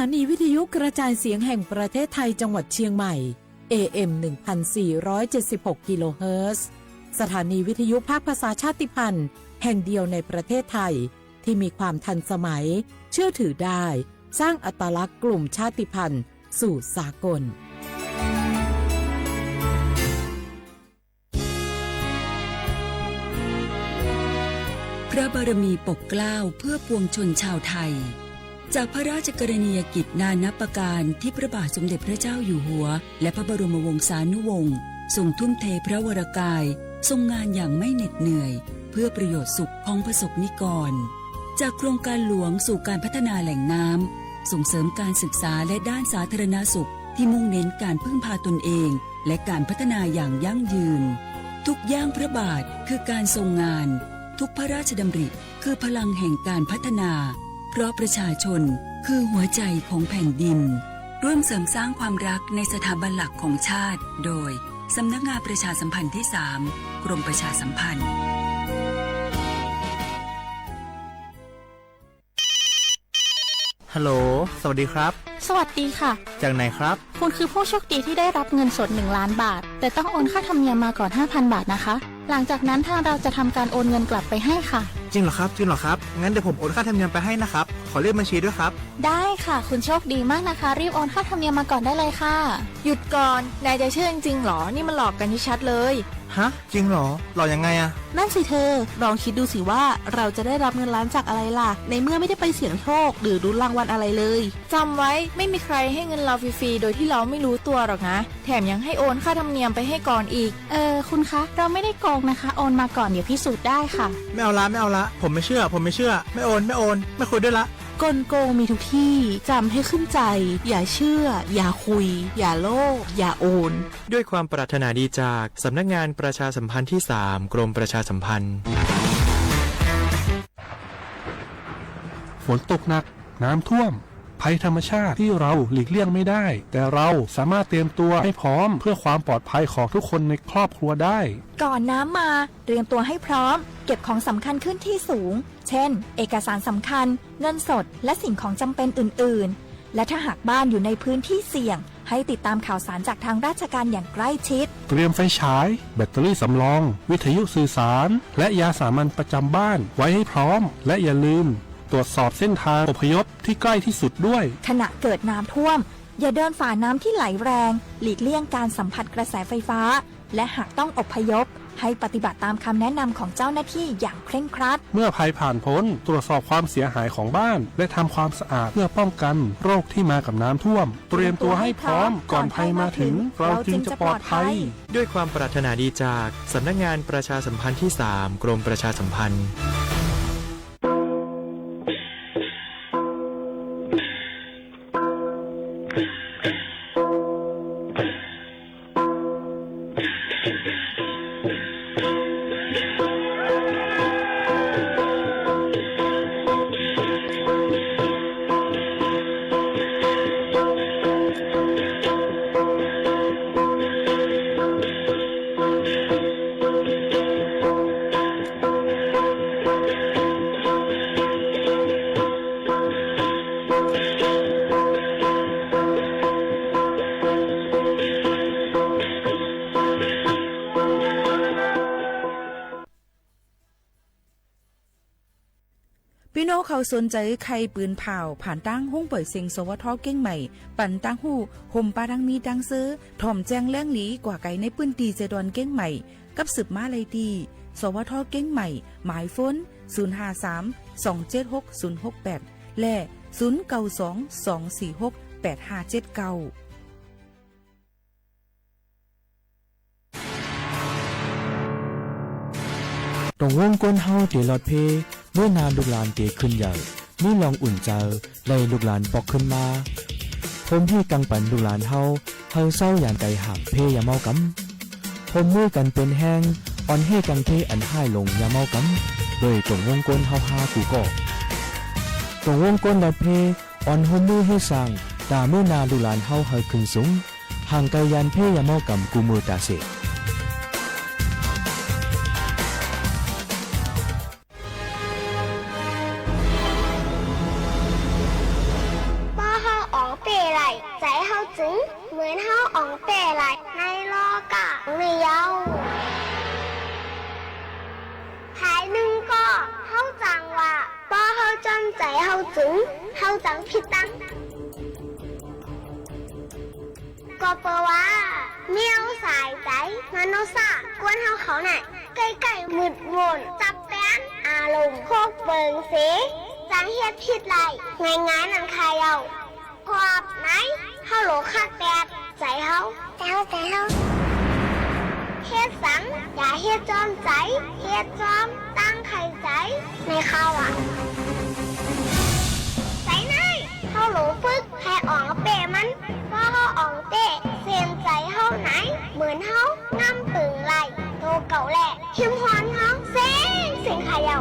านีวิทยุกระจายเสียงแห่งประเทศไทยจังหวัดเชียงใหม่ AM 1476 กิโลเฮิรตซ์สถานีวิทยุภาคภาษาชาติพันธุ์แห่งเดียวในประเทศไทยที่มีความทันสมัยเชื่อถือได้สร้างอัตลักษณ์กลุ่มชาติพันธุ์สู่สากลพระบารมีปกเกล้าเพื่อปวงชนชาวไทยจากพระราชกรณียกิจนานับประการที่พระบาทสมเด็จพระเจ้าอยู่หัวและพระบรมวงศานุวงศ์ทรงทุ่มเทพระวรกายทรงงานอย่างไม่เหน็ดเหนื่อยเพื่อประโยชน์สุขของประสบนิกรจากโครงการหลวงสู่การพัฒนาแหล่งน้ำส่งเสริมการศึกษาและด้านสาธารณสุขที่มุ่งเน้นการพึ่งพาตนเองและการพัฒนาอย่างยั่งยืนทุกย่างพระบาทคือการทรงงานทุกพระราชดำริคือพลังแห่งการพัฒนาเพราะประชาชนคือหัวใจของแผ่นดินร่วมเสริมสร้างความรักในสถาบันหลักของชาติโดยสำนักงานประชาสัมพันธ์ที่ 3 กรมประชาสัมพันธ์ฮัลโหลสวัสดีครับสวัสดีค่ะจากไหนครับคุณคือผู้โชคดีที่ได้รับเงินสด1 ล้านบาทแต่ต้องโอนค่าธรรมเนียมมาก่อน 5,000 บาทนะคะหลังจากนั้นทางเราจะทำการโอนเงินกลับไปให้ค่ะจริงเหรอครับงั้นเดี๋ยวผมโอนค่าธรรมเนียมไปให้นะครับขอเลขบัญชีด้วยครับได้ค่ะคุณโชคดีมากนะคะรีบโอนค่าธรรมเนียมมาก่อนได้เลยค่ะหยุดก่อนนายจะเชื่อจริงๆหรอนี่มันหลอกกันชัดเลยฮะจริงเหรอหลอกยังไงอะนั่นสิเธอลองคิดดูสิว่าเราจะได้รับเงินล้านจากอะไรล่ะในเมื่อไม่ได้ไปเสี่ยงโชคหรือลุ้นรางวัลอะไรเลยจำไว้ไม่มีใครให้เงินเราฟรีๆโดยที่เราไม่รู้ตัวหรอกนะแถมยังให้โอนค่าธรรมเนียมไปให้ก่อนอีกคุณคะเราไม่ได้โกงนะคะโอนมาก่อนเดี๋ยวพิสูจน์ได้ค่ะไม่เอาละผมไม่เชื่อไม่โอนไม่คุยด้วยละกลโกงมีทุกที่จำให้ขึ้นใจอย่าเชื่ออย่าคุยอย่าโลภอย่าโอนด้วยความปรารถนาดีจากสำนักงานประชาสัมพันธ์ที่ 3 กรมประชาสัมพันธ์ฝนตกหนักน้ำท่วมภัยธรรมชาติที่เราหลีกเลี่ยงไม่ได้แต่เราสามารถเตรียมตัวให้พร้อมเพื่อความปลอดภัยของทุกคนในครอบครัวได้ก่อนน้ำมาเตรียมตัวให้พร้อมเก็บของสำคัญขึ้นที่สูงเช่นเอกสารสำคัญเงินสดและสิ่งของจำเป็นอื่นๆและถ้าหากบ้านอยู่ในพื้นที่เสี่ยงให้ติดตามข่าวสารจากทางราชการอย่างใกล้ชิดเตรียมไฟฉายแบตเตอรี่สำรองวิทยุสื่อสารและยาสามัญประจำบ้านไว้ให้พร้อมและอย่าลืมตรวจสอบเส้นทางอพยพที่ใกล้ที่สุดด้วยขณะเกิดน้ำท่วมอย่าเดินฝ่าน้ำที่ไหลแรงหลีกเลี่ยงการสัมผัสกระแสไฟฟ้าและหากต้องอพยพให้ปฏิบัติตามคำแนะนำของเจ้าหน้าที่อย่างเคร่งครัดเมื่อภัยผ่านพ้นตรวจสอบความเสียหายของบ้านและทำความสะอาดเพื่อป้องกันโรคที่มากับน้ำท่วมเตรียมตัวให้พร้อมก่อนภัยมาถึงเราจึงจะปลอดภัยด้วยความปรารถนาดีจากสำนักงานประชาสัมพันธ์ที่ 3 กรมประชาสัมพันธ์พี่น้องเขาสนใจใครปืนเผาผ่านตั้งห้องเปิดเสียงสวทเก้งใหม่ปั่นตั้งหูห่มปาดังมีดังซื้อถ่อมแจ้งแล้งหลีกว่าไก่ในปืนตีเจดอนเก้งใหม่กับสืบมาเลยดีสวทเก้งใหม่หมายฝน053-276-068และ0922468579ตรงวงก้นเฮาเตลอดเพเมื่อนานลูกหลานเตขึ้นใหญ่นี่ลองอุ่นเจอเลยลูกหลานปอกขึ้นมาผมพี่กังปันลูกหลานเฮาเศร้าอย่างใจหักเพอย่าเมากำผมมือกันเป็นแห้งอ่อนให้กังเพอันห้ายลงอย่าเมากำโดยตรงวงก้นเฮาหากูก็ตรงวงก้นลอดเพอ่อนหมมือให้สั่งตาเมื่อนานลูกหลานเฮาขึ้นสูงห่างไกลยันเพอย่าเมากำกูมือตาเส นเฮาอ่องแต่หลายในลอกะในเยาภายหนึ่งก็เฮาจังว่าป้อเฮาจำใจเฮาจึงเฮาจังผิดตั้งก็เปว่าเมียวสายใจมโนสากวนเฮาเขาไหนใกล้ๆมืดมนจับแป้นอารมณ์โคกเบิงเสจังเฮ็ดผิดไรง่ายๆนั่นคายเอาขอบไหนเฮาโหลคักแปดใจเฮาเฮาเฮ็ดสังอย่าเฮ็ดจอมใจเฮ็ดจอมตั้งไข่ใจในข้าวใจไหนเฮาโหลฝึกให้อ่องเปมันพอเฮาอ่องเตะเสียนใจเฮาไหนเหมือนเฮางำตึงไหลโตเก่าแหละหิมหอนเฮาเสียงขายเอา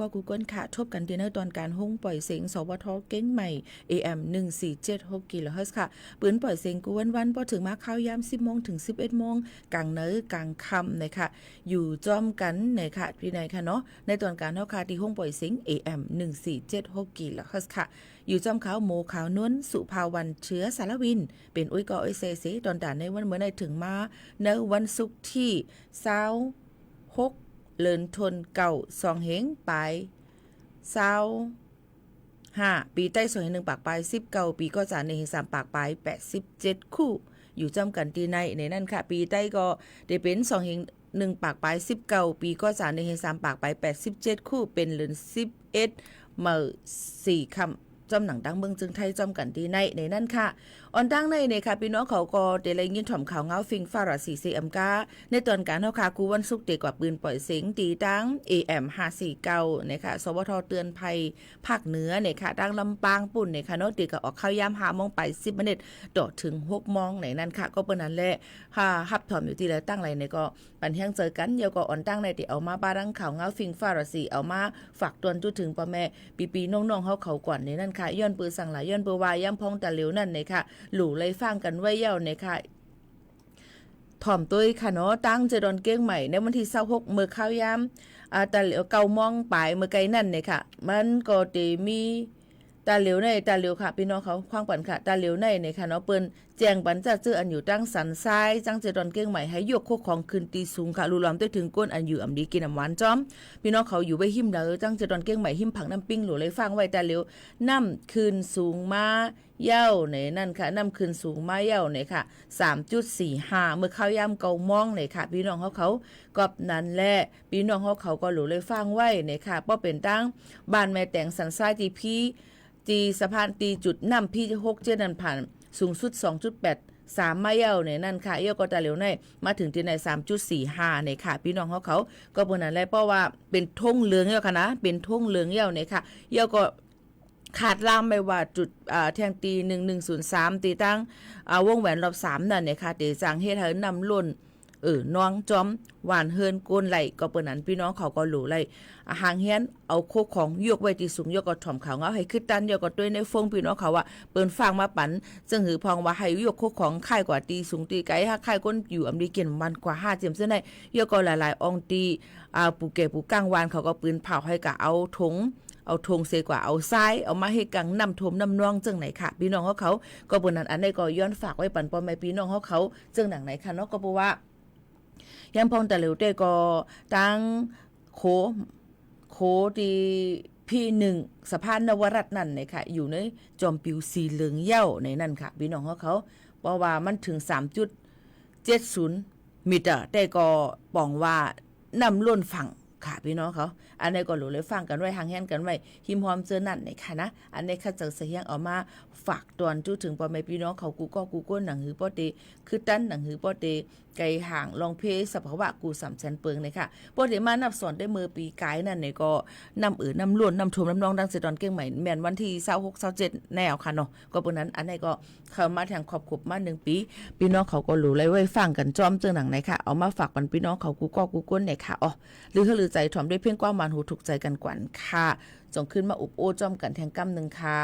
ก็กูเกิลค่ะทบกันที่ในตอนการห้องปล่อยเสียงสวทเก้งใหม่ AM 1476กิโลเฮิรตซ์ค่ะปืนปล่อยเสียงกูวันพอถึงมาเข้ายาม10 โมงถึง 11 โมงกลางเนื้อกลางค่ำนะคะอยู่จอมกันนะคะพี่นายค่ะเนาะในตอนการเฮาค่ะที่ห้องปล่อยเสียง AM 1476กิโลเฮิรตซ์ค่ะอยู่จอมขาวโมขาวนวลสุภาวันเชื้อสารวินเป็นอุ้ยกออุ้ยเซซีตอนด่านในวันเมื่อในถึงมาในวันศุกร์ที่26เลินทนเก่า2เฮงไป25ปีใต้2เฮง1ปากปลาย19ปีก็จะใน3ปากปลาย87คู่อยู่จำกันที่ในนั่นค่ะปีใต้ก็ได้เป็น2เฮง1ปากปลาย19ปีก็จะใน3ปากปลาย87คู่เป็นเลิน11เมื่อ4คำจอมหนังดังเมืองจึงไทยจอมกันที่ในนั่นค่ะออนตั้งในค่ะพี่น้องเขาก็ได้เลยยินถ่อมข่าวเงาฟิงฟารา4 CM กาในตอนการเฮาค่ะคูวันศุกร์เตกว่าปืนปล่อยเสียงตีตั้ง AM 549นะคะสวทเตือนภัยภาคเหนือค่ะดังลำปางปุ่นค่ะเนาะตีก็ออกเข้ายาม5 โมงไป10 นาทีต่อถึง6 โมงในนั้นค่ะก็เปิ้นนั้นแหละฮับถ่อมอยู่ที่แล้วตั้งไรก็ปันเฮียงเจอกันเดี๋ยวก็ออนตั้งในที่เอามาบารังข่าวเงาฟิงฟารา4เอามาฝากตวนจุถึงพ่อแม่ปีน้องๆเฮาเขาก่อนในนั้นค่ะย้อนปือสั่งหลายย้อนปือวายย่ำพองตะเหลวนั่นค่ะหลู่เลยฟังกันไว้เย้าค่ะถ่อมตุ้ยค่ะเนาะตั้งเจดอนเก้งใหม่ในวันที่26มื้อข้าวยามตะเหลวเก่ามองปลายมื้อไกลนั่นค่ะมันก็สิมีตาเหลวในตาเหลวค่ะพี่น้องเขาคว้างปันค่ะตาเหลวในค่ะเนาะเปิ้นแจ้งปันจะจื้ออันอยู่ตั้งสันซ้ายจังเจดอนเก้งใหม่ให้ยกโคของขึ้นตีสูงค่ะลุล้อมด้วยถึงก้นอันอยู่อำดีกินน้ำหวานจ้อมพี่น้องเขาอยู่ไว้หิมเด้อจังเจดอนเก้งใหม่หิมผักน้ำปิ้งหลูเลยฟังไว้ตาเหลวน้ำขึ้นสูงมาเย้าในนั่นค่ะน้ำขึ้นสูงมาเย้าในค่ะ 3.45 เมื่อเข้ายามเกามองในค่ะพี่น้องเขาก็นั้นแหละพี่น้องเขาก็หลูเลยฟังไว้ในค่ะเพราะเป็นตั้งบ้านแม่แต่งสันซ้ายที่พี่ตีสะพานตีจุดน้ำพี่6 7นั่นผ่านสูงสุด 2.8 3มาเย้าในนั่นค่ะเย้าก็ตะเหลวในมาถึงที่ใน 3.45 ในค่ะพี่น้องเขาก็บนนั้นแหละเพราะว่าเป็นธงเหลืองเย้าค่ะนะเป็นธงเหลืองเย้าในค่ะเย้าก็ขาดล่ามไม่ว่าจุดแทงตี1103ตีตั้งวงแหวนรอบ3นั่นเนี่ยค่ะเตจังเฮ็ดให้นำล้นน้องจอมหวานเฮินโกนไหลก็เปิ้นนั้นพี่น้องเขาก็หลูไหลหางเฮียนเอาโคของยกไว้ที่สูงยกก็ถ่อมเขาเงาให้ขึ้นตันยกก็ด้วยในฟงพี่น้องเขาว่าเปิ้นฟังมาปันจึงหือพองว่าให้ยกโคของค่ายกว่าตีสูงตีไกลถ้าค่ายก้นอยู่อำดีเกินมันกว่า5เจียมเส้นได้ยกก็หลายๆอองตีปูเกปูก้างวานเขาก็ปืนเผาให้กะเอาถงเสกว่าเอาซ้ายเอามาให้กังนำทมนำน่องจังไหนค่ะพี่น้องเขาก็บนนั้นอันใดก็ย้อนฝากไว้ปันปอมแม่พี่น้องเขาจังหนังไหนค่ะเนาะก็เพราะว่ายังพองแต่เหลวเตก็ตั้งโคดีพี่1สะพานนวรัตน์นั่นเนี่ยค่ะอยู่ในจอมปิวสีเหลืองเย้าในนั่นค่ะพี่น้องเขาเพราะว่ามันถึง 3.70 มิตรแต่ก็ปองว่านำล้นฝั่งค่ะพี่น้องเขาอันนี้ก็หลูเลยฟังกันไว้หางแฮนกันไว้หิมหอมเจอนั่นเนี่ยค่ะนะอันนี้ข้าเจอเสียงเอามาฝากตอนจุถึงพ่อแม่พี่น้องเขากูก้นหนังหือป้อเตคือตั้นหนังหือป้อเตไกห่างลองเพสภาวะกู3แสนเปิงเลยค่ะป้อเตมานับสอนได้มือปีกายนั่นเนี่ยก็นำนำล้วนนำทุ่มน้ำนองดังเสดอนเก้งใหม่แม่นวันที่26-27แนวค่ะเนาะก็ปนนั้นอันนี้ก็เข้ามาทางขอบมา1ปีพี่น้องเขาก็หลูเลยไว้ฟังกันจอมเจอหนังไหนค่ะเอามาฝากปันพี่น้องเขากูก้นเนี่ยค่ะอ๋อหรือใจถ่อมด้วยเพียงกว้างมันหูถูกใจกันกวนค่ะจงขึ้นมาอุบโอ้จอมกันแทงกำหนึ่งค่ะ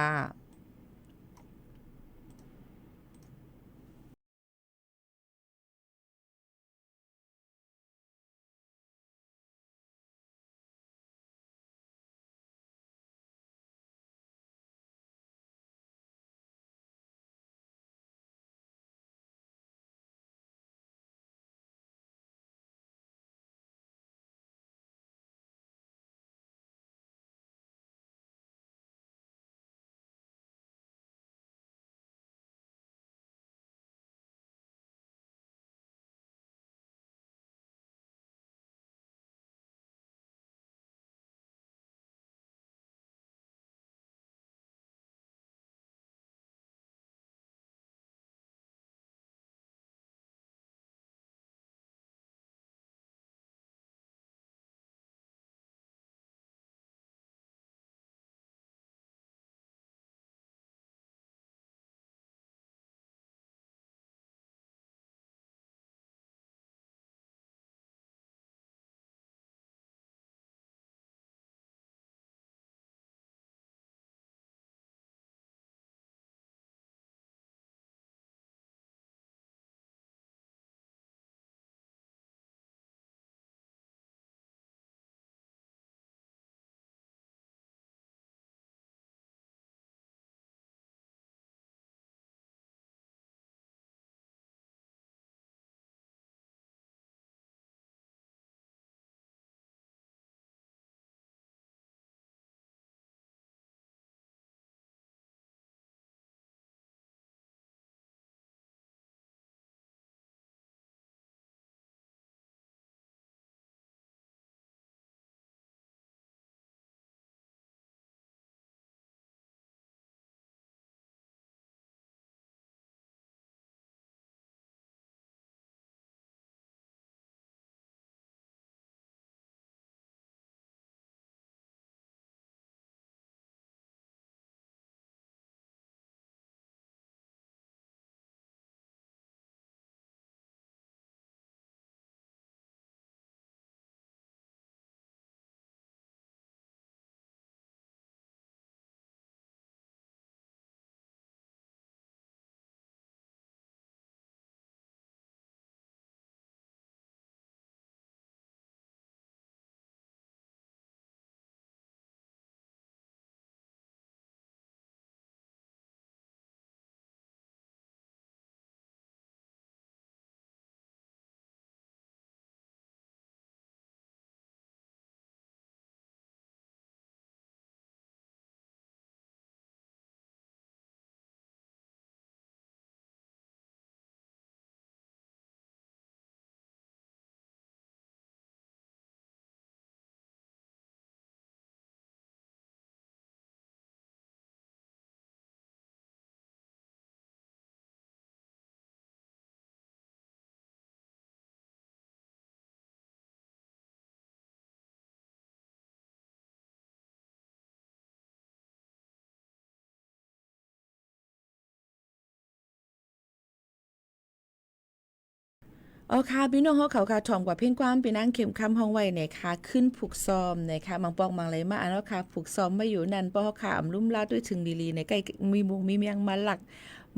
เอาค่ะพี่น้องเขาค่ะถ่อมกว่าเพ่งความเป็นนางเข็มคำห้องไว้นะคะขึ้นผูกซ้อมนะคะบางปอกบางเลยมาอันแล้วค่ะผูกซ้อมไม่อยู่นั่นเพราะค่ะอำลุ่มลาดด้วยถึงลีในใกล้มีมุงมีเมียงมาหลัก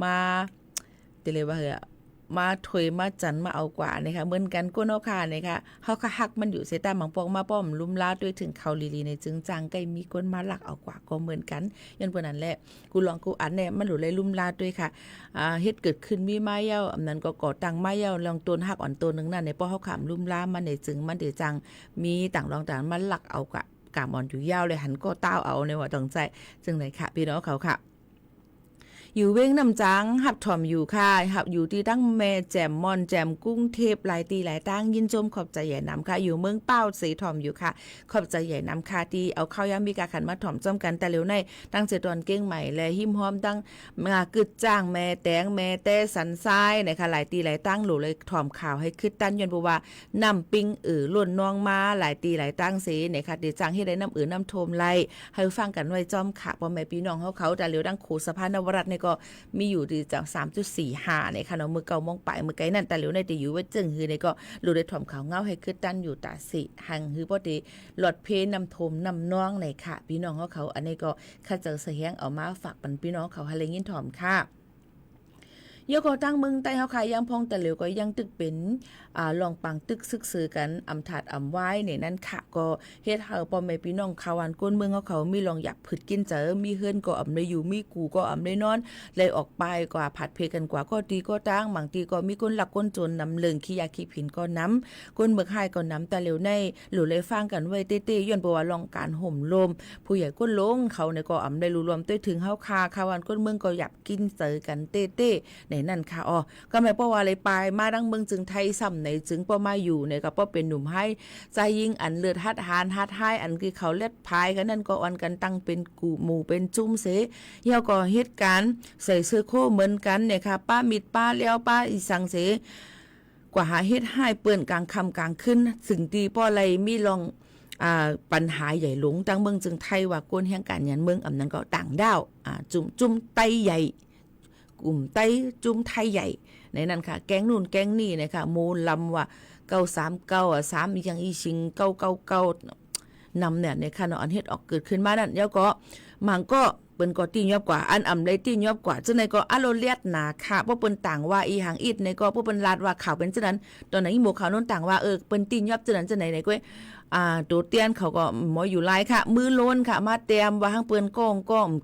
มาเตเลยว่าเหรอมาถอยมาจันมาเอากว่านะคะเหมือนกันก้นเอาค่ะนะคะเฮาค่ะฮักมันอยู่เสตาบางปอกมาป้อมลุ่มลาดด้วยถึงเขาลีในจึงจังใกล้มีก้นมาหลักเอากว่าก็เหมือนกันยันเพิ่นนั้นแหละกูลองกูอันเนี่ยมันหลุเลยลุ่มลาดด้วยค่ะเฮ็ดเกิดขึ้นมีไม้เย้าอันนั้นก็ก่อตั้งไม้เย้าลองต้นฮักอ่อนต้นนึงนั่นในป้อเฮาขามลุ่มลามันในจึงมันเดจังมีต่างรองต่างมันหลักเอากะกามอ่อนอยู่ยาวเลยหันก็ต้าวเอาในว่าต้องใจจึงไหนค่ะพี่น้องเขาค่ะอยู่เว้งน้ำจังหับถ่อมอยู่ค่ะหับอยู่ที่ตั้งแม่แจ่มมอนแจ่มกุ้งเทพหลายตีหลายตั้งยินจมขอบใจใหญ่น้ำค่ะอยู่เมืองเป้าสีถ่อมอยู่ค่ะขอบใจใหญ่น้ำค่ะที่เอาข้าวยำมีกาขันมาถ่อมจอมกันแต่เร็วในตั้งเจตอนเก้งใหม่และหิมหอมตั้งมากึดจ้างแม่แตงแม่แต่สันทรายนะคะหลายตีหลายตั้งหลูเลยถ่อมข่าวให้คึดตั้นยนต์บัวน้ำปิงล้วนนองมาหลายตีหลายตั้งสีนะคะเดี๋ยวจังให้ได้น้ำน้ำโทมไล่ให้ฟังกันไว้จอมค่ะพ่อแม่พี่น้องเขาแต่เร็วดังขู่สะพานนวรัตน์เนี่ยก็มีอยู่ดีจาก 3.45 ในค่ะเนาะมือเก่ามองไปมือไกลนั่นแต่เหลียวในตีอยู่ว่าจึงฮือในก็รู้ได้ถ่อมข่าวเงาให้ขึ้นตั้นอยู่ตาสิหังฮือพอดีหลอดเพนำโทมนำน้องในค่ะพี่น้องเขาอันนี้ก็ข้าเจอเสียงเอามาฝากปันพี่น้องเขาให้เลยยินถ่อมค่ะยกตั้งมึงใต้เฮาค่ะยังพองแต่เหลียวก็ยังตึกเป็นลองปังตึกซึกซือกันอำถาดอำไว้เนี่ยนั่นค่ะก็เฮ็ดเฮาพ่อแม่พี่น้องเขาวันก้นเมืองเขามีลองอยากผึดกินเจอมีเฮือนก็อำได้อยู่มีกูก็อำได้นอนเลยออกไปกว่าผัดเพกันกว่าก็ตีก็ตั้งบางทีก็มีคนหลักคนจนนำเลิงขี้ยาขี้ผินก็น้ำก้นเมืองให้ก็น้ำแต่เหลียวในหรือเลยฟังกันไว้เต้ๆย้อนบ่ว่าลองการห่มลมผู้ใหญ่ก้นลงเขาเนี่ยก็อำได้รวมด้วยถึงเฮาค่ะวันก้นเมืองก็อยากกินเจอกันเต้ๆนั่นค่ะอ๋อก็หมายความว่าอะไรไปมาดังเมืองจึงไทยซ้ำในจึงป้อมาอยู่เนี่ยก็ป้อเป็นหนุ่มให้ใจยิงอันเลือดฮัดหานฮัดให้อันคือเขาเล็ดพายกันนั่นก็อ่อนกันตั้งเป็นกูหมู่เป็นจุ้มเสเยาก็เหตุการณ์ใส่เสื้อโค้เหมือนกันเนี่ยค่ะป้ามิดป้าเลี้ยวป้าอีสังเสกว่าหาเฮ็ดให้เปื้อนกลางคำกลางขึ้นถึงตีป้ออะไรมีลองปัญหาใหญ่หลงตั้งเมืองจึงไทยว่ากวนแห่งการยันเมืองอำนั้นก็ต่างดาวจุ่มไตใหญ่กลุ่มไต้จุ้มไทยใหญ่ในนั้นค่ะแก๊งนู่นแก๊งนี่นะคะโมลำว่า939 3อีกอย่างอีชิง999นำเนี่ยในค่ะเนาะอันเฮ็ดออกเกิดขึ้นมานั่นแล้วก็มันก็เปิ้นก็ตียอบกว่าอันอำได้ตียอบกว่าจังได๋ก็อโลเลียดหนาค่ะบ่เปิ้นต่างว่าอีหังอิดในก็บ่เปิ้นลาดว่าข่าวเป็นจังนั้นตอนนั้นอีหมู่ข่าวนู้นต่างว่าเปิ้นตียอบจังนั้นจังไหนไหนก้อยตัวเตียนเขาก็หมออยู่หลายค่ะมือโลนค่ะมาเตรียมว่าหังเปิ้นก้อง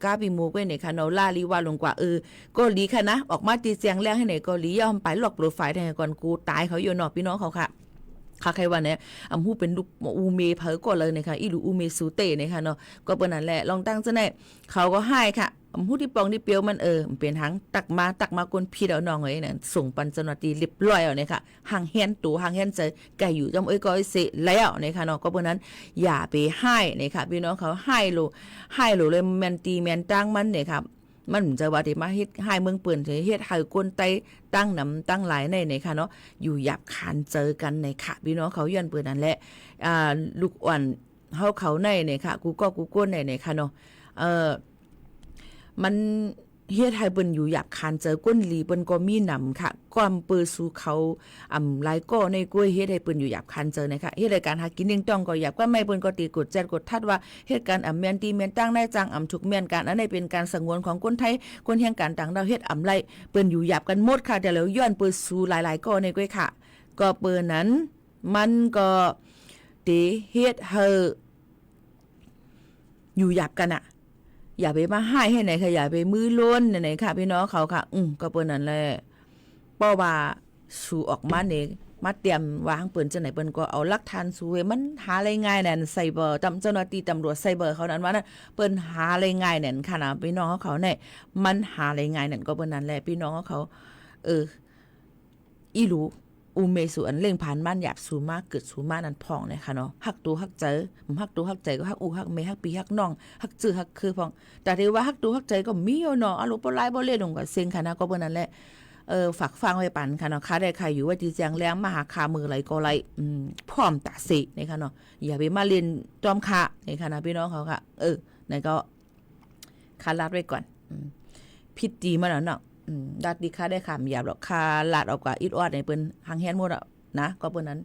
กล้าปีหมู่ก้อยเนี่ยค่ะเนาะลาลีว่าลงกว่าก็ลีค่ะนะออกมาตีเสียงแรงให้ไหนก็ลียอมไปหลอกโปรไฟล์ให้ก่อนกูตายเขาอยู่เนาะพี่น้องเขาค่ะใครว่าเนี่ยฮู้เป็นลูกอูเมเผอก็เลยนะคะอีลูอูเมซูเตนะคะเนาะก็เปิ้นนั่นแหละลองตั้งซะแน่เขาก็ให้ค่ะฮู้ที่ปองที่เปียวมันมันเป็นหังตักมาคนพี่เอาน้องไว้น่ะส่งปันเจ้าหน้าที่เรียบร้อยเอาเนี่ยค่ะหังแฮนตู่หังแฮนใจไก่อยู่จำก็สิแล้วนะคะเนาะก็เปิ้นนั้นอย่าไปให้นะคะพี่น้องเขาให้โลเลยแม่นตีแม่นตั้งมันเนี่ยค่ะมันจะว่าที่มาเฮ็ดให้เมืองเปิ้นเฮ็ดให้คนไต้ตั้งนำตั้งหลายในค่ะเนาะอยู่หยับคานเจอกันในค่ะพี่น้องเขาย้อนเปิ้นนั่นแหละลูกอ่อนเฮาเขาในเนี่ยค่ะกูก้นในค่ะเนาะมันเฮ็ดให้เปิ้นอยู่หยับคานเจอก้นหลีเปิ้นก็มีนำค่ะก้อมเปิดสู่เขาหลายก้อในกล้วยเฮ็ดให้เปิ้นอยู่หยับคานเจอนะคะเฮ็ดรายการหากินต้องก็หยับก็ไม่เปิ้นก็ตีกดแจ้งกดทัดว่าเหตุการณ์แม่นตีแม่นตั้งได้จังทุกแม่นการอันนี้เป็นการสงวนของคนไทยคนแห่งการต่างดาวเฮ็ดไรเปิ้นอยู่หยับกันหมดค่ะแต่แล้วย้อนเปิดสู่หลายๆก้อในกล้วยค่ะก็เปิ้นนั้นมันก็ตีเฮ็ดให้อยู่หยับกันอย่าไปมาให้ไหนค่ะอย่าไปมือล้นไหนค่ะพี่น้องเขาค่ะก็เปิ้นนั่นแหละเพราะว่าสู่ออกมาเนี่ยมาเตรียมวางเปิ้นจังไหนเปิ้นก็เอาหลักฐานสู่มันหาอะไรง่ายนั่นไซเบอร์เจ้าหน้าที่ตำรวจไซเบอร์เขานั้นว่านั่นเปิ้นหาอะไรง่ายนั่นค่ะนะพี่น้องเขาเนี่ยมันหาอะไรง่ายนั่นก็เปิ้นนั่นแหละพี่น้องเขาอีรู้อูเมสุอันเล่งผ่านมันหยาบสูมากเกิดสูมานั่นพองเนี่ยค่ะเนาะฮักตัวฮักใจฮักตัวฮักใจก็ฮักอูฮักเมฮักปีฮักน้องฮักจื้อฮักคือพองแต่ที่ว่าฮักตัวฮักใจก็มีอยู่เนาะอารมณ์บ่หลายบ่เล่นก็เซ็งค่ะนะก็เบิ่นนั่นแหละฝากฟังไว้ปันค่ะเนาะค่ะได้ใครอยู่ว่าที่แจงแรงมาหาคามือไหลก็ไหลพร้อมตาสินี่ค่ะเนาะอย่าไปมาเล่นจอมค่ะนี่ค่ะนะพี่น้องเขาค่ะนั่นก็คาลาดไว้ก่อนผิดดีมาแล้วเนาะดัดดีค่าได้ขามหยาบหรอกค่าลาดออกกว่าอิดออดในเปิ้นหังแฮนหมด นะก็เปิ้นนั้น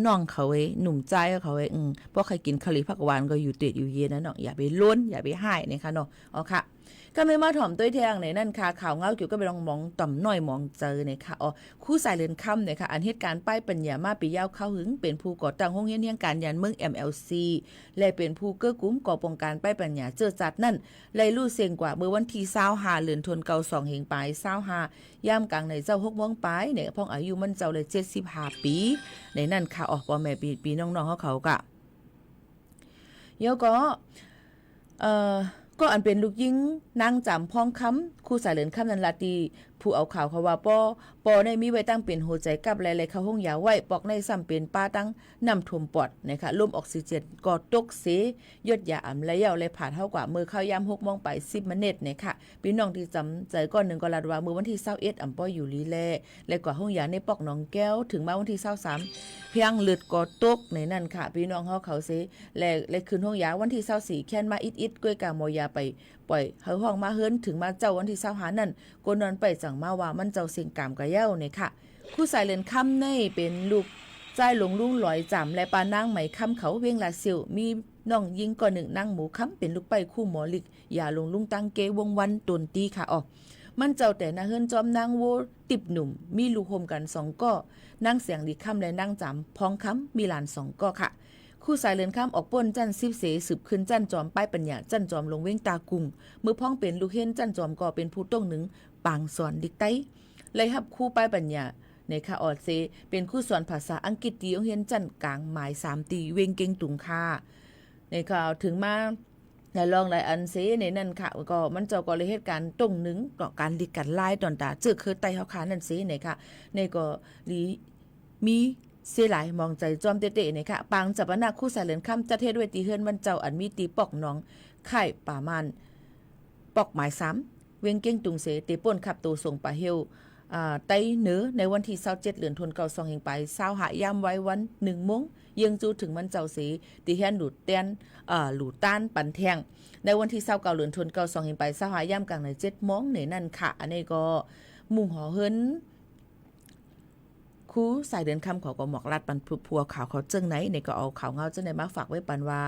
น้องเขาไว้หนุ่มใจเขาไว้เพราะใครกินคาลีผักหวานก็อยู่เตดอยู่เย็นนะเนาะอย่าไปล้นอย่าไปให้นะคะเนาะอ๋อค่ะก็ไม่มาถ่อมต้วยแทงในนั่นค่ะข่าวเงาเกี่ยวก็ไปลองมองต่อมน้อยมองเจอเนี่ยค่ะอ๋อคู่สายเรือนค่ำเนี่ยค่ะอันเหตุการณ์ป้ายปัญญามาปียาวเข้าหึงเป็นผู้ก่อตั้งห้องเฮียนการยันเมือง MLC และเป็นผู้เกื้อกูลก่อปงการป้ายปัญญาเจอจัดนั่นเลยลู่เสียงกว่าเมื่อวันที่25เดือนธันวาคม2เหงปลาย25ย่ามกลางในเจ้า6โมงปลายเนี่ยพ่องอายุมันเจ้าเลย75ปีในนั่นค่ะอ๋อพ่อแม่ปีน้องๆเขาก็เดี๋ยวก็อันเป็นลูกยิงนางจำพ้องคำคู่สายเหลือนคำนันลาตีผู้เอาข่าวเขาว่าปอในมีไว้ตั้งเป็นหัวใจกับหลายๆเข้าห้องยาไว้ปอกในซ้ำเป็นป้าตั้งนำท่วมปอดนะคะลมออกซิเจนก็ตกเสยดยาอ่ำและยาวเลยผ่าเท่ากว่ามือเข้ายาม6โมงไป10นาทีนะคะพี่น้องที่จำใจก้อนหนึ่งก็ลาดว่ามือวันที่21อ่ำป้ออยู่ลีแลและกว่าห้องยาในปอกหนองแก้วถึงมาวันที่23เพียงเลือดก็ตกในนั่นค่ะพี่น้องเขาเสและคืนห้องยาวันที่24แค่นมาอิดๆกล้วยกามอยาไปปล่อยเฮาห้องมาเฮิรนถึงมาเจ้าวันที่25นั่นก็นอนไปจังมาว่ามันเจ้าเสียงกามกะเย้าเนี่ยค่ะคู่สายเลือนค่ำในเป็นลูกใจหลงลุงลอยจำและปานางไหมค่ำเขาเวียงลาเซียวมีน้องยิงก่อนหนึ่งนางหมูค่ำเป็นลูกไปคู่หมอลิกอย่าลงลุงตังเกวงวันตนตีค่ะอ๋อมันเจ้าแต่นาเฮิรนจอมนางโวติบหนุ่มมีลูกโฮมกัน2ก้อนางเสียงลิค่ำและนางจำพ้องค่ำมีหลาน2ก้อค่ะคู่สายเลือนข้ามออกป้นจันซิบเสสืบขึ้นจันจอมป้ายปัญญาจันจอมลงเว้งตากุงมือพ้องเป็นลูกเห็นจันจอมก็เป็นผู้ต้องหนึ่งปางสอนดิกไตเลยฮับคู่ป้ายปัญญาในคาออดเซเป็นคู่สอนภาษาอังกฤษตีองเห็นจันกลางหมาย3ตีเวงเก่งตุงค่าในข่าวถึงมาในลองหลายอันเซในนั่นค่ะก็มันเจ้าก็เลยเหตุการณ์ตรงหนึ่งก็การดิกันไล่ตอนตาเจอคือไตเฮาคานั่นเซในค่ะในก็มีเสียหลายมองใจจอมเตะๆเนี่ยค่ะปางจับนาคู่สายเหลือนค่ำจะเทศด้วยตีเฮือนมันเจ้าอันมีตีปอกน้องไข่ป่ามันปอกหมาย3เวงเก้งตุงเสตีป่นขับตัวส่งป่าเฮลไตเหนือในวันที่27เดือนธันวาคม2แห่งไป20หายามไว้วัน1โมงยังจูถึงมันเจ้าเสตีแฮนหลุดเตียนหลุดต้านปันแทงในวันที่29เดือนธันวาคม2แห่งไป20หายามกลางใน7โมงในนั่นค่ะอันนี้ก็มุ่งหอเฮิรนคู่สายเดินคำเขาก็หมอกลัดปันพัวข่าวเขาเจิงไหนเนี่ยก็เอาข่าวเงาเจ้าไหนมาฝากไว้ปันว่า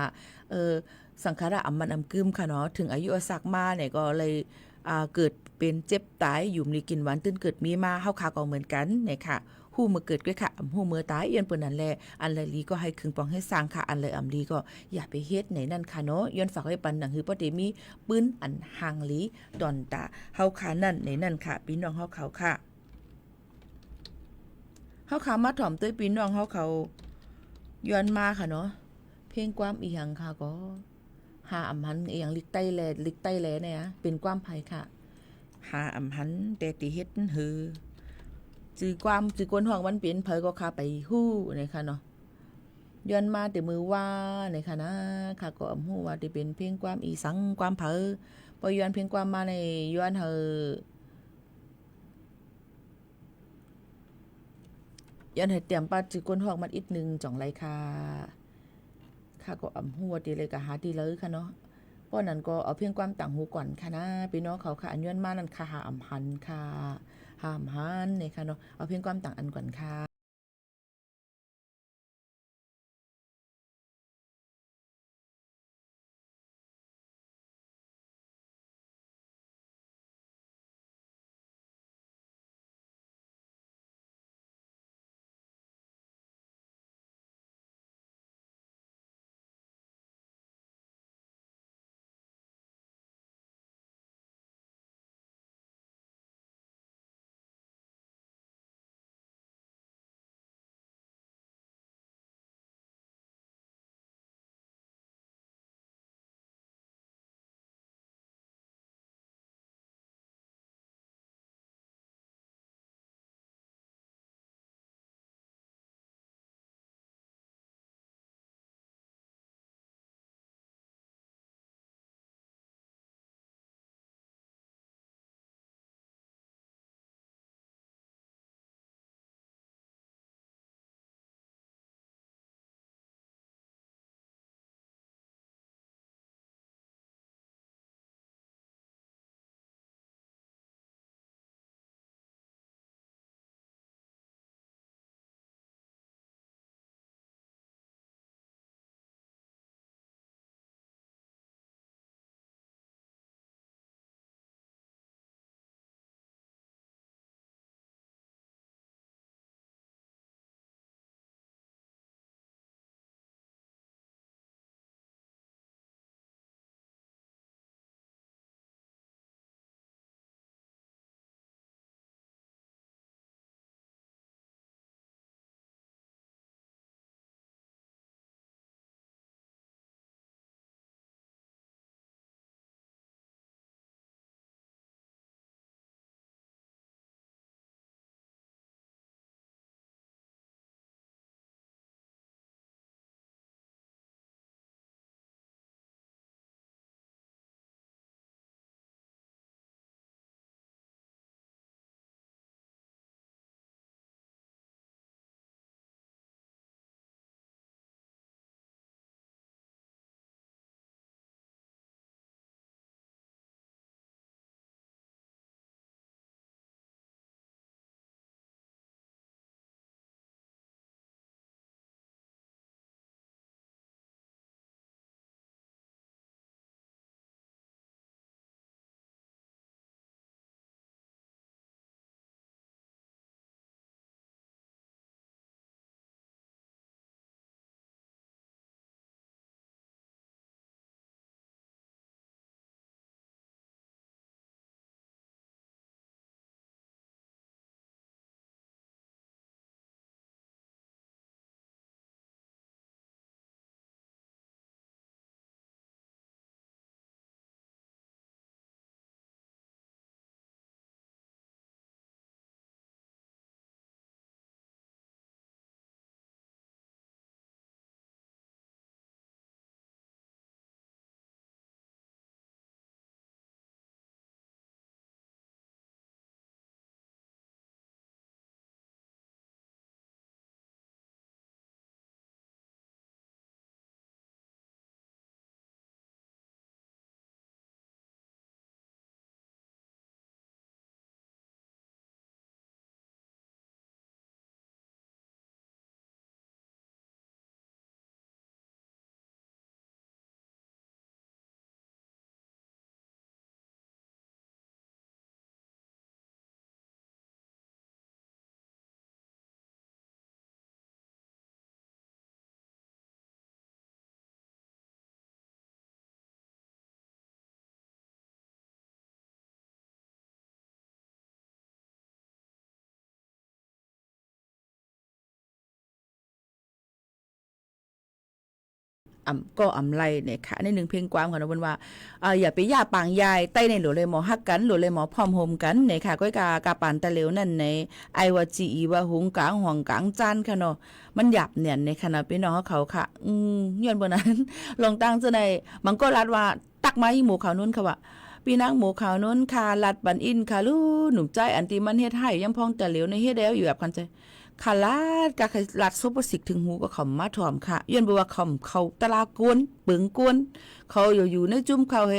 สังขารอัมมันอัมกึมค่ะเนาะถึงอายุอสักมาเนี่ยก็เลยเกิดเป็นเจ็บตายอยู่มีกินหวานตื้นเกิดมีมาเฮาข่าวก็เหมือนกันเนี่ยค่ะหู้มือเกิดด้วยค่ะหู้มือตายย้อนเปิ้นนั่นแหละอันเลยลีก็ให้คึงปองให้สร้างค่ะอันเลยอำลีก็อย่าไปเฮ็ดไหนนั่นค่ะเนาะย้อนฝากไว้ปันหนังฮือบ่ได้มีปืนอันห่างลีดอนตาเฮาค่ะนั่นในนั่นค่ะพี่น้องเฮาเขาค่ะเฮาขามาถ่อมต้วยปีน้องเฮาเขาย้อนมาค่ะเนาะเพลงความอีหยังค่ะก็หาอำหันอีหยังลิกใต้แลเนี่ยเป็นความไผค่ะหาอำหันแต่ติเฮ็ดหือจื้อความจื้อคนห้องมันเป็นเผยก็ค่ะไปฮู้นี่ค่ะเนาะย้อนมาแต่มือว่านี่ค่ะนะค่ะก็อำฮู้ว่าที่เป็นเพลงความอีสังความเผยพอย้อนเพลงความมาในย้อนเฮายันให้เตรียมปาจิก้นหอกมันอีกนึงจ่องไรค่ะค่ะก็อำหัวดีเลยก็หาดีเลยค่ะเนาะเพราะนั้นก็เอาเพียงความต่างหูก่อนค่ะนะพี่น้องเขาค่ะอันย้อนมานั่นค่ะหาอำหันค่ะหาอำหันนี่ค่ะเนาะเอาเพียงความต่างอันก่อนค่ะ ก็อำไลเนี่ยค่ะในหนึ่งเพลงความของเราเป็นว่าอย่าไปย่าปางยายใต้ในหลวเลยหมอฮักกันหลวเลยหมอพร้อมโฮมกันเนี่ยค่ะก้อยกาปานตะเหลวนั่นในไอวาจีอีว่าหุงกลางห่วงกลางจานค่ะเนาะมันหยับเนี่ยในขณะพี่น้องเขาค่ะย้อนบนนั้น ลองตั้งจะในมันก็รัดว่าตักไม้หมูขาวนุ่นค่ะว่าพี่นางหมูขาวนุ่นค่ะลัดบันอินค่ะลูหนุ่มใจอันตีมันเฮ็ดให้ย่ำพองตะเหลวในเฮ็ดแล้วอยู่แบบกันใจขาลาดกะลัดซุปเปอร์สิกถึงหูก็ขำมาถ่อมค่ะย้อนบอกว่าขำเขาตะลากวนปึงกวนเขาอยู่ในจุ่มเขาเฮ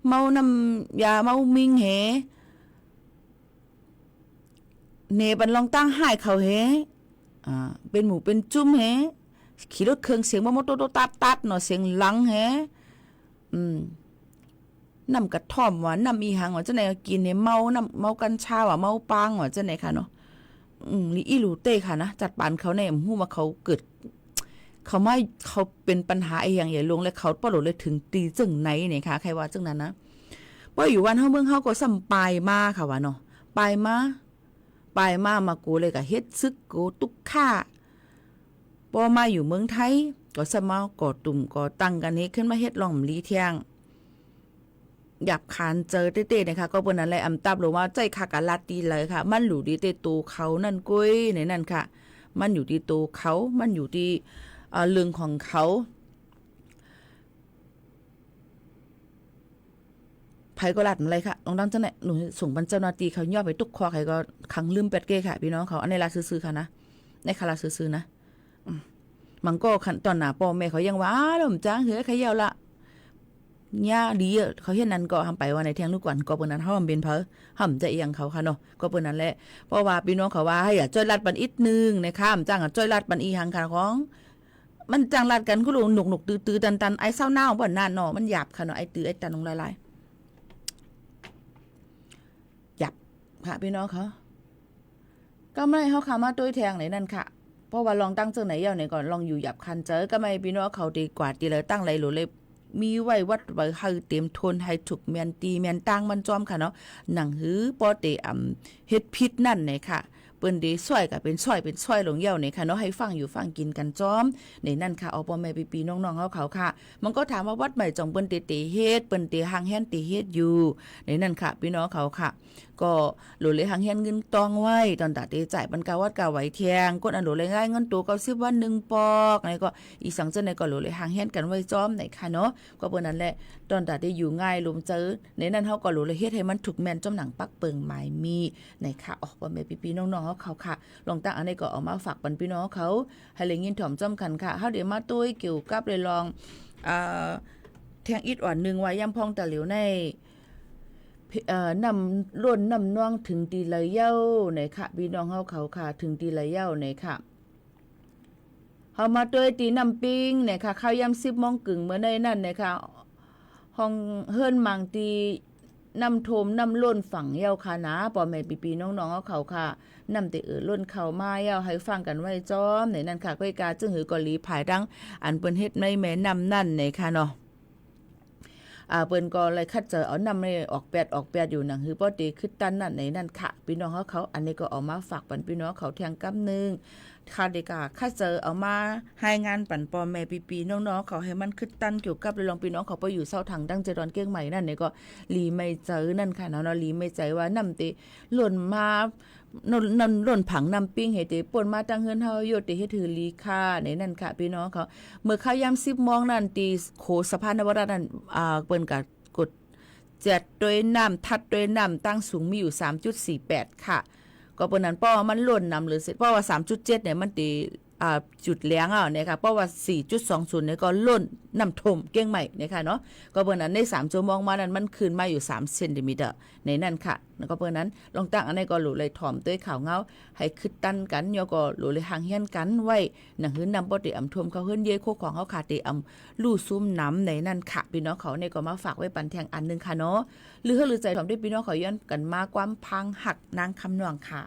เมาน้ำยาเมามิงเฮเนบันลองตั้งหายเขาเฮเป็นหมูเป็นจุ่มเฮขี่รถเครื่องเสียงมโตตัดเนาะเสียงลังเฮน้ำกระท่อมว่าน้ำอีหังว่าจะไหนกินเนี่ยเมาน้ำเมากัญชาว่าเมาปางว่าจะไหนค่ะเนาะนี่อีหลูเต้ค่ะนะจัดปานเขาในหูมาเขาเกิดเขาไม่เขาเป็นปัญหาไอ้อย่างใหญ่ลงและเขาปลดเลยถึงตีจึงไหนเนี่ยค่ะใครว่าจึงนั้นนะว่าอยู่วันเฮาเมืองเฮาก็สัมปายมาค่ะว่าเนาะปายมามากูเลยก็เฮ็ดซึกกูตุกค่าพอมาอยู่เมืองไทยก็สมาก่อตุ่มก่อตั้งกันนี้ขึ้นมาเฮ็ดล่องลีเที่ยงหยับคานเจอเต้ๆนะคะก็เปิ้นนั้นแหละตับหรือว่าใจคักกะลัดดีเลยค่ะมันอยู่ที่ตัวเขานั่นกุ้ยในนั่นค่ะมันอยู่ที่ตัวเขามันอยู่ที่เรื่องของเขาไผก็ลัดอะไรค่ะลองดังจังไหนหนูส่งบรรเจ้าหน้าที่เขาย่อไปตุกคอใครก็ขังลืมเป็ดเก้ค่ะพี่น้องเขาอันในลาซื้อๆค่ะนะในคาราซื้อๆนะมันก็ขั้นตอนหน้าพ่อแม่เขายังว่าลมจ้างเหือใครเยาละเนี่ยดีเขาเห็นนั้นก็ทำไปว่าในเที่ยงลูกกวนก็เปิ้นนั้นเฮาเป็นเพอห่ำจะเอียงเขาค่ะเนาะก็เปิ้นนั้นแหละเพราะว่าพี่น้องเขาว่าให้อย่าจ้อยลัดปันอีกนึงนะคะจ้างจ้อยลัดปันอีหังค่ะของมันจ้างลัดกันก็ลงหนุกๆตื้อๆตันๆไอ้เศร้าหน้าบ่นานเนาะมันหยาบค่ะเนาะไอ้ตื้อไอ้ตันลงหลายๆหยับค่ะพี่น้องเขาก็ไม่เฮาขามาตุ้ยแทงไหนนั่นค่ะเพราะว่าลองตั้งเจ้าไหนเยาไหนก่อนลองอยู่หยับคันเจอก็ไม่พี่น้องเขาดีกว่าตีเลยตั้งไรหรือเลยมีไว้วัดไว้ให้เต็มทนให้ถูกแมนตีแมนตั้งมันจอมค่ะเนาะหนังหือปอเตเฮ็ดพิษนั่นเนี่ยค่ะเปิ้นดีซอยก็เป็นซอยลงเหี่ยวเนี่ยค่ะเนาะให้ฟังอยู่ฟังกินกันจอมในนั่นค่ะเอาพ่อแม่พี่น้องๆเขาค่ะมันก็ถามว่าวัดใหม่จองเปิ้นเตเฮ็ดเปิ้นเตหางแฮนเตเฮ็ดอยู่ในนั่นค่ะพี่น้องเขาค่ะก็โหลเลยหางแฮนเงินตองไว้ตอนตาเตจ่ายบรรกาวัดกาไหวเทียงกดอันโหลเลยง่ายเงินตัว90วัน1ปอกไหนก็อีสังเจนในก็โหลเลยหางแฮนกันไว้จอมไหนค่ะเนาะก็เปิ้นนั่นแหละตอนตาได้อยู่ง่ายลมเจอในนั้นเฮาก็โหลเลยเฮ็ดให้มันถูกแม่นจอมหนังปักเปิงหมายมีไหนค่ะออกว่าแม่พี่น้องๆเขาค่ะลองตั้งอันนี้ก็เอามาฝากปันพี่น้องเขาให้เลยยินถ่อมจอมกันค่ะเฮาเดี๋ยวมาตุ้ยเกี่ยวกับเลยลองแทงอิดอ่อนนึงไว้ย่ำพองตะเหลียวในนำล้นนำน่องถึงตีละเย้าไหนค่ะพี่น้องเฮาเขาค่ะถึงตีละเย้าไหนค่ะเฮามาด้วยตีน้ำปิ้งไหนค่ะข้าวยำ10 โมงกึ่งเมื่อในนั่นไหนค่ะห้องเฮิรนมังตีน้ำโทมน้ำล้นฝั่งเย้าค่ะนะพ่อแม่พี่น้องๆเฮาเขาค่ะน้ำตีล้นเข้ามาเย้าให้ฟังกันไว้จอมไหนนั่นค่ะก้อยกาจึงหือก็หลีภายดังอันเปิ้นเฮ็ดในแม่น้ำนั่นไหนค่ะเนาะเปิ้นก็เลยคัดเจอเอานำในออกแปดอยู่หนังหือบ่ดีคือตันนั่นในนั่นค่ะพี่น้องเขาอันนี้ก็เอามาฝากปันพี่น้องเขาเที่ยงกำนึงค่ะเด็กคัดเจอเอามาให้งานปันปอแม่พี่น้องๆเขาให้มันคือตันเกี่ยวกับลองพี่น้องเขาไปอยู่เซาทางดังเจดอนเก้งใหม่นั่นนี่ก็ลีไม่เจอนั่นค่ะเนาะลีไม่ใจว่านำติหล่นมาหล่นผังนำปิ้งให้ติป่นมาตั้งเฮือนเฮาอยู่ติเฮ็ดถือลีค่าในนั่นค่ะพี่น้องเขาเมื่อข้าวยาม10 โมงนั่นตีโขสะพานนวรัตน์นั่นเปิ้นก็กดจัดด้วยน้ำทัดด้วยน้ำตั้งสูงมีอยู่ 3.48 ค่ะก็เปิ้นนั้นเพราะว่ามันหล่นนำหรือเพราะว่า 3.7 เนี่ยมันตีจุดเลี้ยงเนี่ยค่ะเพราะว่า 4.20 เนี่ยก็ล้นน้ำท่วมเก้งใหม่เนี่ยค่ะเนาะก็เปิ้นนั้นใน3ชั่วโมงมานั้นมันขึ้นมาอยู่3เซนติเมตรในนั่นค่ะแล้วก็เปิ้นนั้นลองตั้งอันนี้ก็หลุเลยถ่อมด้วยข่าวเงาให้คึดตันกันยอก็หลุเลยห่างเฮียนกันไว้หนังหื้นนำบ่ได้อำท่วมเขาเฮือนเยโคของเขาขาดได้ลู่ซุ่มน้ำในนั่นค่ะพี่น้องเขาเนี่ยก็มาฝากไว้ปันแทงอันนึงค่ะเนาะหรือใจถ่อมด้วยพี่น้องเขาย้อนกันมาความพังหักนางคำนวงค่ะ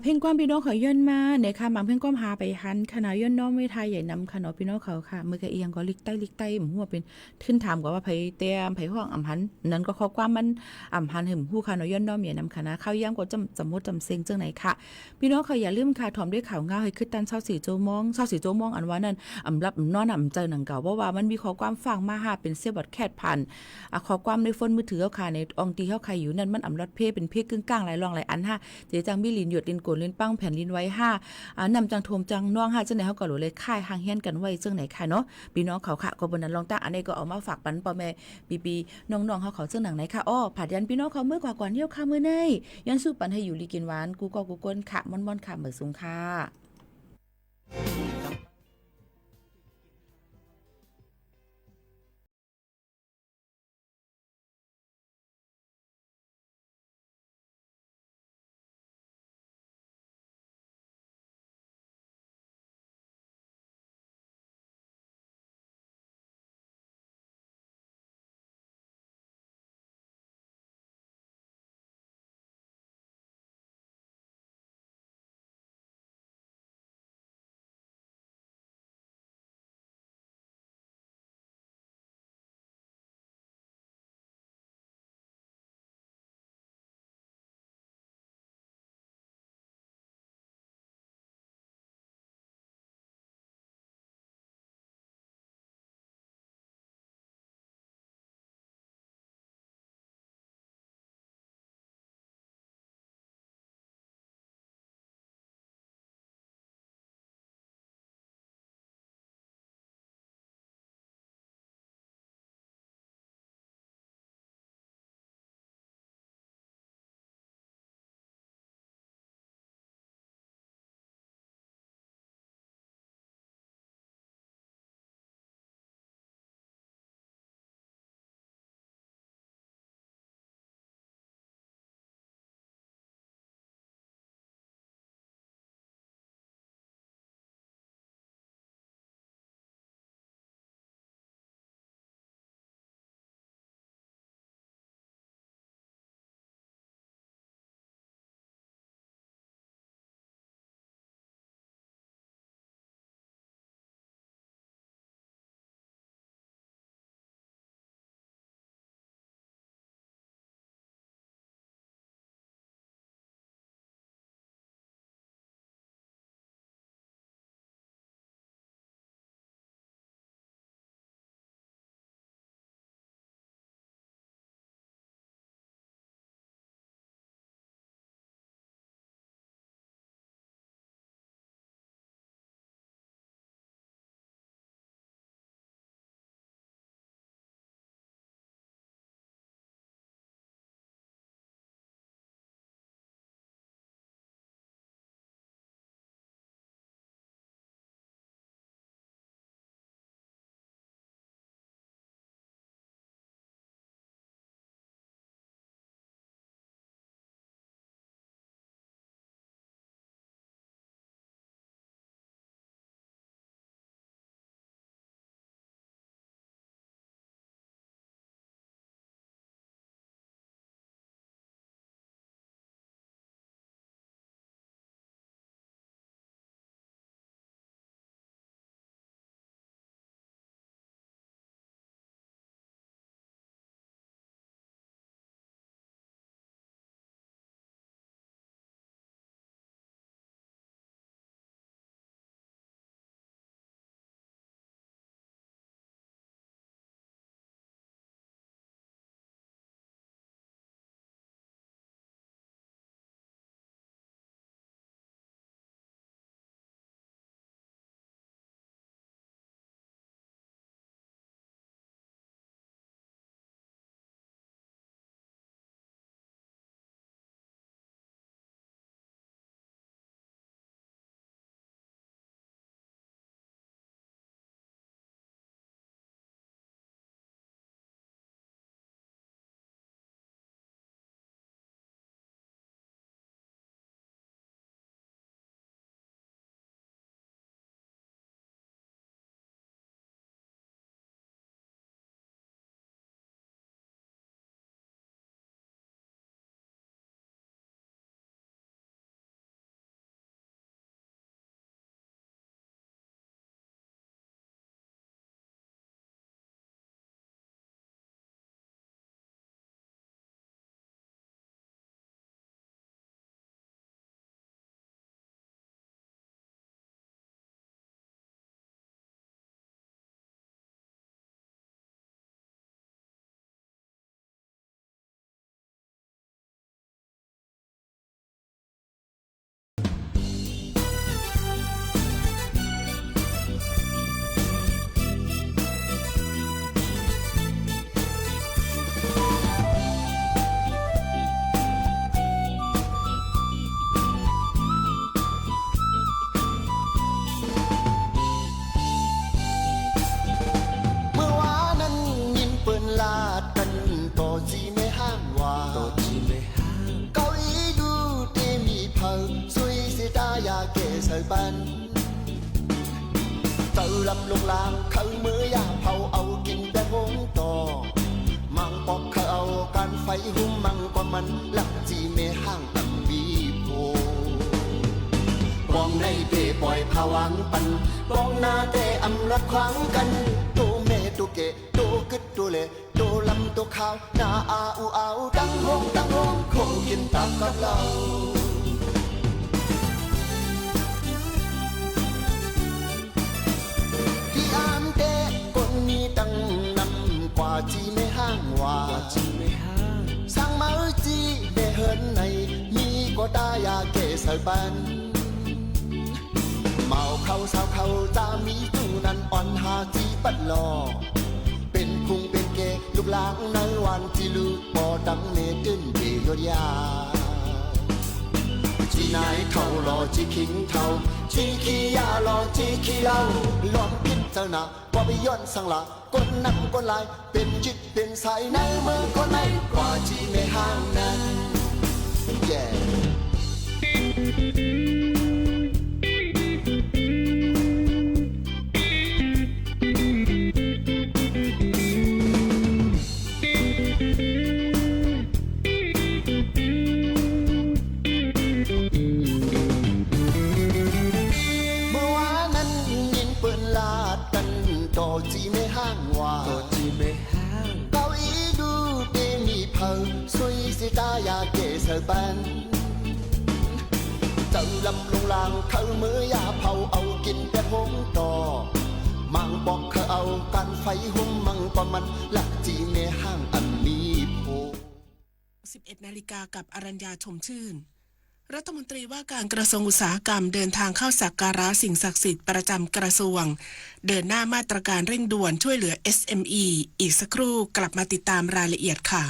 เพ่งความพี่น้องเขาย่นมาเนี่ยค่ะบางเพ่งความหาไปหันขณะย่นน้องไม่ทายใหญ่นำค่ะเนาะพี่น้องเขาค่ะมือกะเอียงก็ลิกใต้หมู่หัวเป็นขึ้นถามก็ว่าไผเตียมไผห้องอำหันนั้นก็ข้อความมันอำหันหึมฮู้ค่ะเนาะย่นน้องใหญ่นำคณะข้าวย่างก็จำมดจำเซ็งจังไหนค่ะพี่น้องเขาอย่าลืมค่ะถ่อมด้วยข่าวเงาให้ขึ้นตัน24โจมอง24โจมองอันว่านั้นอำรับนอนอำเจอหนังเก่าเพราะว่ามันมีข้อความฟังมาหาเป็นเสียบัดแคดผ่านข้อความในโฟนมือถือเขาค่ะในอองตีเขาใครอยู่นั่นมันอำรัดเพเป็นเพกึ่งกลางหลายรองหลายอันฮะเจจังมีลินหยดลินโกนลินปั้งแผ่นลินไว้นำจังโทมจังน้องจังไหนเขาก็รู้เลยค่ายห่างเฮียนกันไว้จังไหนค่ะเนาะพี่น้องเขาค่ะก็บนนั้นลองตั้งอันนี้ก็เอามาฝากปันพ่อแม่ปีน้องๆเขาจังหนังไหนค่ะอ้อผัดยันพี่น้องเขาเมื่อกว่าก่อนเที่ยวค่ะมื้อในยันสู้ปันให้อยู่ลีกินหวานกูก็กูก้นค่ะม่อนๆค่ะเหมือนสูงค่ะ บันเติลำลงลางเขามือยาเผาเอากินแต่หงต่อมังปอกเขาเอาการไฟหุ่มมังก็มันหลักจีเมห้างอังวีโพบองในเปปล่อยผวังปันบองนาเตอำรัดขวางกันโตเมโตเกโตกึดโตเลโตลำโตขาวนาอาอูเอาดังหงคงกินตามกับเราที่อามเตคนนี้ดังนำกว่าจีไม่ห้างว่าสั่งมาจีเดเฮินในมีก็ตายาเกสบันเมาเขาสาวเขาจะมีตูนันอ่อนหาจีปัดลอเป็นคุงเป็นเกลูกหลางในวันที่ลูกปอดังเนตึนเบยยาจีนายเท่ารอจีคิงเท่าจีขี้ยารอจีขี้เหล้าล้อมพิจารณาว่าไปย้อนสังละก้นนักก้นลายเป็นจิตเป็นสายในเมืองคนในกว่าจีไม่ห่างนั้น yeahจีไม่ห้างว่าจีไม่ห้างเกาอีดูเตมีเพอสวยสิตายาเกสบันเจ้าลำลงลางเขามือยาเผาเอากินแต่หงต่อมังบอกเขาเอาการไฟหุ่มมังปอมันหลักจีไม่ห้างอันมีโพ 11 นาฬิกากับอรัญญาชมชื่นรัฐมนตรีว่าการกระทรวงอุตสาหกรรมเดินทางเข้าสักการะสิ่งศักดิ์สิทธิ์ประจำกระทรวงเดินหน้ามาตรการเร่งด่วนช่วยเหลือ SME อีกสักครู่กลับมาติดตามรายละเอียดค่ะ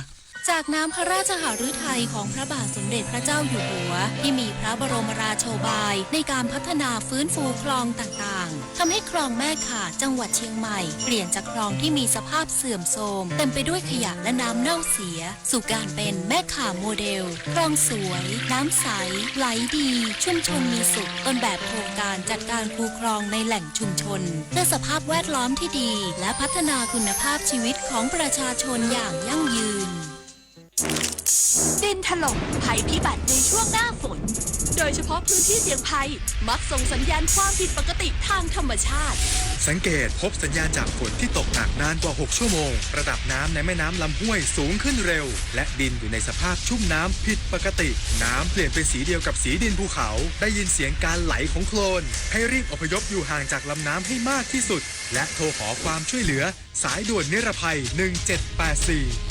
จากน้ำพระราชหฤทัยของพระบาทสมเด็จพระเจ้าอยู่หัวที่มีพระบรมราโชบายในการพัฒนาฟื้นฟูคลองต่างๆทำให้คลองแม่ข่าจังหวัดเชียงใหม่เปลี่ยนจากคลองที่มีสภาพเสื่อมโทรมเต็มไปด้วยขยะและน้ำเน่าเสียสู่การเป็นแม่ข่าโมเดลคลองสวยน้ำใสไหลดีชุมชนมีสุขต้นแบบโครงการจัดการคูคลองในแหล่งชุมชนเพื่อสภาพแวดล้อมที่ดีและพัฒนาคุณภาพชีวิตของประชาชนอย่างยั่งยืนดินถล่มภัยพิบัติในช่วงหน้าฝนโดยเฉพาะพื้นที่เสี่ยงภัยมักส่งสัญญาณความผิดปกติทางธรรมชาติสังเกตพบสัญญาณจากฝนที่ตกหนักนานกว่า6ชั่วโมงระดับน้ำในแม่น้ำลำห้วยสูงขึ้นเร็วและดินอยู่ในสภาพชุ่มน้ำผิดปกติน้ำเปลี่ยนเป็นสีเดียวกับสีดินภูเขาได้ยินเสียงการไหลของโคลนให้รีบอพยพอยู่ห่างจากลำน้ำให้มากที่สุดและโทรขอความช่วยเหลือสายด่วนนิรภัย1784